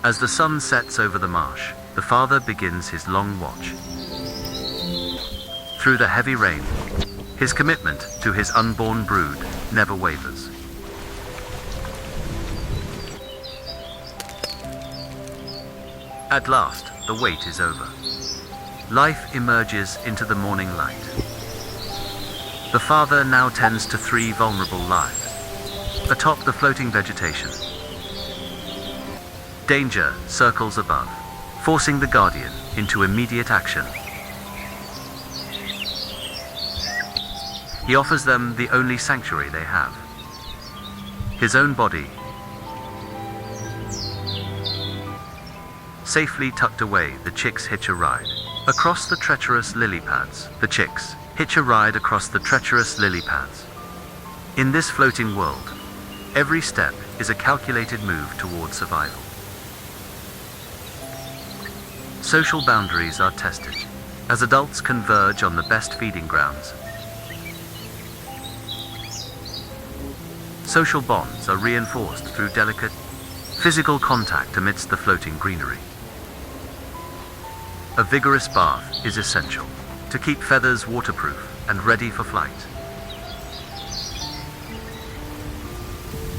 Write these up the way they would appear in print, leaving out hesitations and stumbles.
As the sun sets over the marsh, the father begins his long watch. Through the heavy rain, his commitment to his unborn brood never wavers. At last, the wait is over. Life emerges into the morning light. The father now tends to 3 vulnerable lives atop the floating vegetation. Danger circles above, forcing the guardian into immediate action. He offers them the only sanctuary they have, his own body, safely tucked away. The chicks hitch a ride across the treacherous lily pads. The chicks hitch a ride across the treacherous lily pads. In this floating world, every step is a calculated move toward survival. Social boundaries are tested as adults converge on the best feeding grounds. Social bonds are reinforced through delicate physical contact amidst the floating greenery. A vigorous bath is essential to keep feathers waterproof and ready for flight.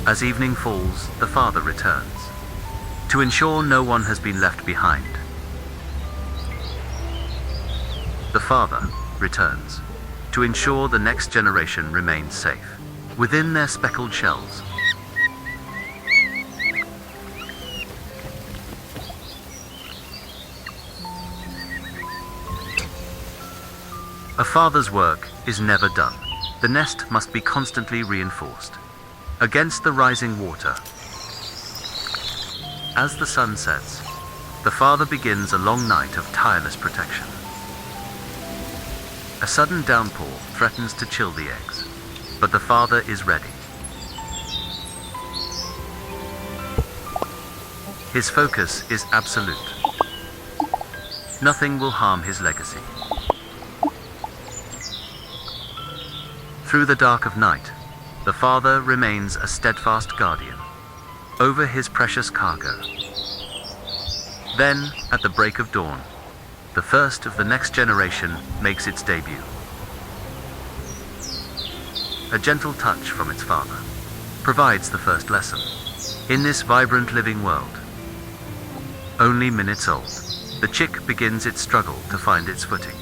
As evening falls, the father returns to ensure no one has been left behind. The father returns to ensure the next generation remains safe within their speckled shells. A father's work is never done. The nest must be constantly reinforced against the rising water. As the sun sets, the father begins a long night of tireless protection. A sudden downpour threatens to chill the eggs, but the father is ready. His focus is absolute. Nothing will harm his legacy. Through the dark of night, the father remains a steadfast guardian over his precious cargo. Then, at the break of dawn, the first of the next generation makes its debut. A gentle touch from its father provides the first lesson. In this vibrant living world, only minutes old, the chick begins its struggle to find its footing.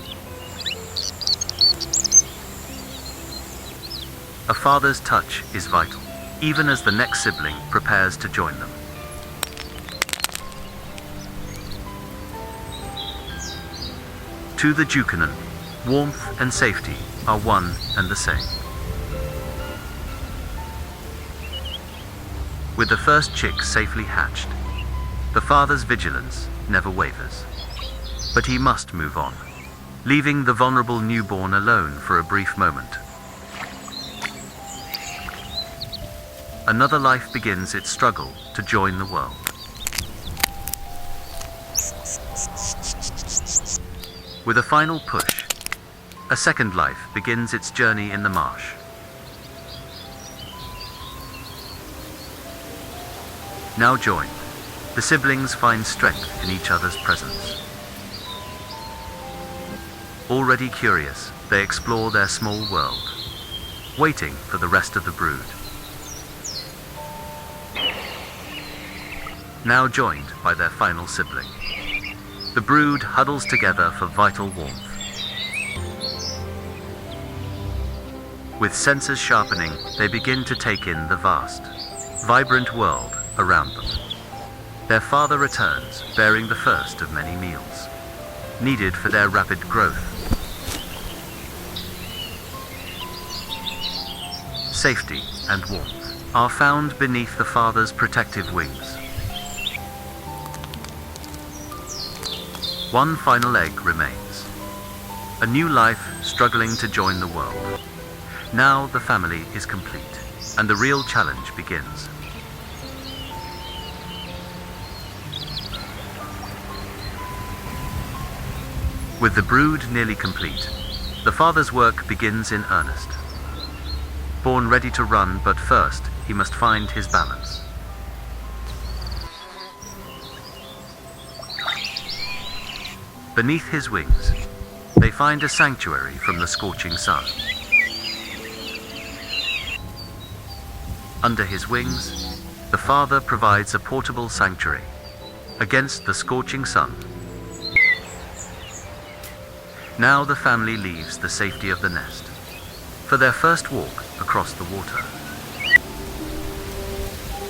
A father's touch is vital, even as the next sibling prepares to join them. To the Jacana, warmth and safety are one and the same. With the first chick safely hatched, the father's vigilance never wavers. But he must move on, leaving the vulnerable newborn alone for a brief moment. Another life begins its struggle to join the world. With a final push, a second life begins its journey in the marsh. Now joined, the siblings find strength in each other's presence. Already curious, they explore their small world, waiting for the rest of the brood. Now joined by their final sibling, the brood huddles together for vital warmth. With senses sharpening, they begin to take in the vast, vibrant world around them. Their father returns, bearing the first of many meals, needed for their rapid growth. Safety and warmth are found beneath the father's protective wings. One final egg remains, a new life struggling to join the world. Now the family is complete, and the real challenge begins. With the brood nearly complete, the father's work begins in earnest. Born ready to run, but first he must find his balance. Beneath his wings, they find a sanctuary from the scorching sun. Under his wings, the father provides a portable sanctuary against the scorching sun. Now the family leaves the safety of the nest for their first walk across the water.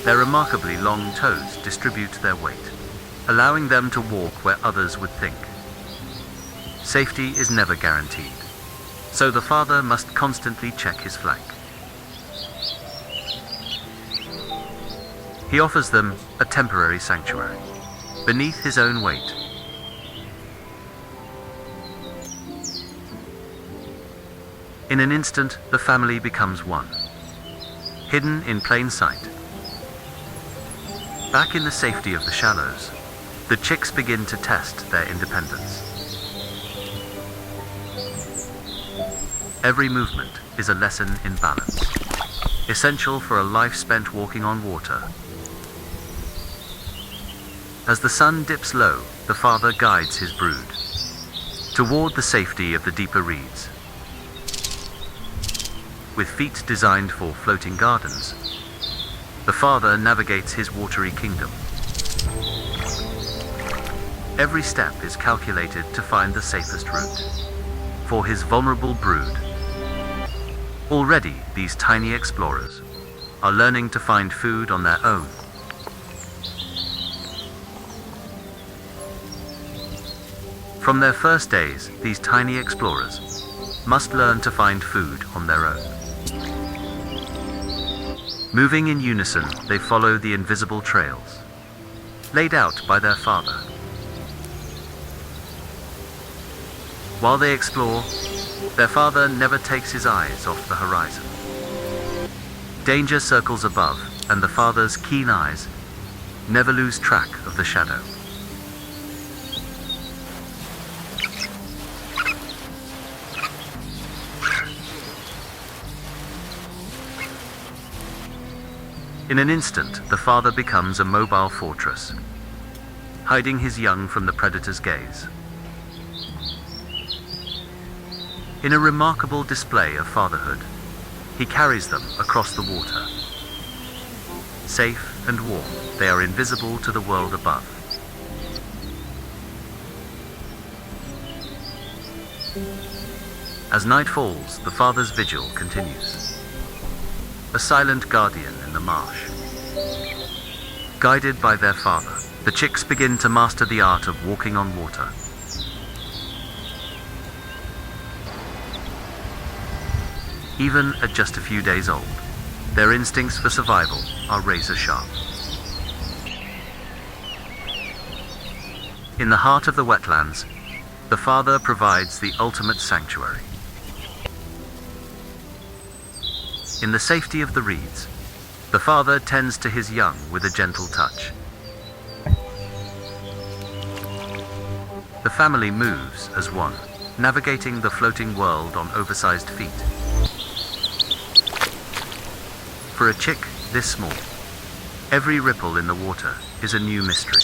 Their remarkably long toes distribute their weight, allowing them to walk where others would think. Safety is never guaranteed, so the father must constantly check his flank. He offers them a temporary sanctuary beneath his own weight. In an instant, the family becomes one, hidden in plain sight. Back in the safety of the shallows, the chicks begin to test their independence. Every movement is a lesson in balance, essential for a life spent walking on water. As the sun dips low, the father guides his brood toward the safety of the deeper reeds. With feet designed for floating gardens, the father navigates his watery kingdom. Every step is calculated to find the safest route for his vulnerable brood. Already, these tiny explorers are learning to find food on their own. From their first days, these tiny explorers must learn to find food on their own. Moving in unison, they follow the invisible trails laid out by their father. While they explore, their father never takes his eyes off the horizon. Danger circles above, and the father's keen eyes never lose track of the shadow. In an instant, the father becomes a mobile fortress, hiding his young from the predator's gaze. In a remarkable display of fatherhood, he carries them across the water. Safe and warm, they are invisible to the world above. As night falls, the father's vigil continues. A silent guardian in the marsh. Guided by their father, the chicks begin to master the art of walking on water. Even at just a few days old, their instincts for survival are razor sharp. In the heart of the wetlands, the father provides the ultimate sanctuary. In the safety of the reeds, the father tends to his young with a gentle touch. The family moves as one, navigating the floating world on oversized feet. For a chick this small, every ripple in the water is a new mystery.